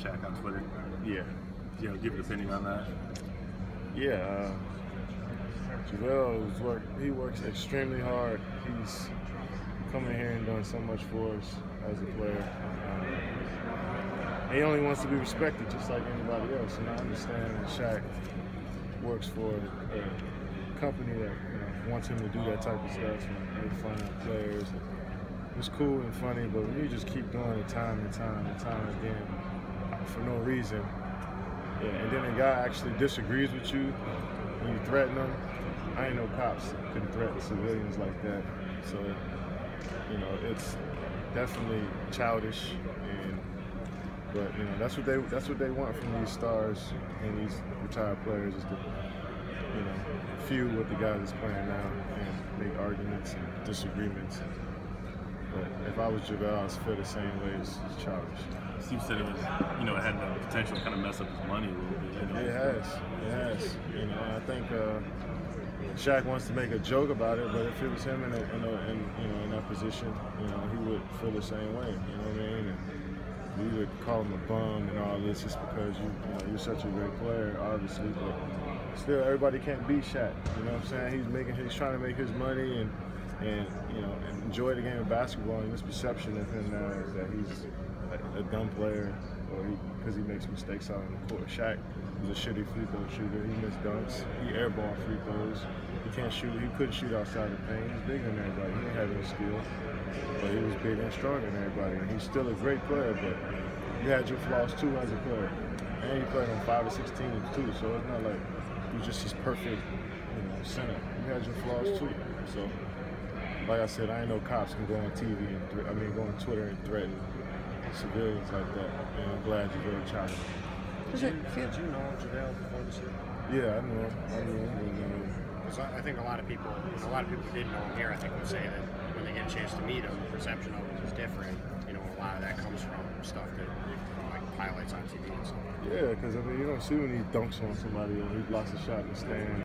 Shaq on Twitter. Yeah. Give an opinion on that. Yeah, Javale he works extremely hard. He's coming here and done so much for us as a player. He only wants to be respected just like anybody else. And I understand that Shaq works for a company that wants him to do that type of stuff and make fun of players. It's cool and funny, but when you just keep doing it time and time and time again for no reason, and then a guy actually disagrees with you when you threaten them. I ain't no cops can threaten civilians like that. So, it's definitely childish, but that's what they want from these stars and these retired players, is to feud with the guys that's playing now and make arguments and disagreements. But if I was Javale, I would feel the same way. It's childish. Steve said it was, it had the potential to kind of mess up his money a little bit. It has. I think Shaq wants to make a joke about it, but if it was him in that position, he would feel the same way. You know what I mean? And we would call him a bum and all this just because you're such a great player, obviously. But still, everybody can't beat Shaq. You know what I'm saying? He's trying to make his money and enjoy the game of basketball. And this perception of him now is that he's a dumb player, or because he makes mistakes out on the court. Shaq was a shitty free throw shooter. He missed dunks. He airballed free throws. He can't shoot. He couldn't shoot outside the paint. He's bigger than everybody. He didn't have any skill, but he was bigger and stronger than everybody. And he's still a great player, but you had your flaws too as a player. And he played on 5 or 6 teams too, so it's not like he was just this perfect, center. You had your flaws too. So, like I said, I ain't no cops can go on TV and go on Twitter and threaten civilians like that. And I'm glad you're very childish. Did you know Javale before the season? Yeah, I knew him. Because I think a lot of people who didn't know him here, I think would say that when they get a chance to meet him, the perception of him is different. A lot of that comes from stuff that highlights on TV and stuff. Yeah, because you don't see when he dunks on somebody or he blocks a shot in the stand.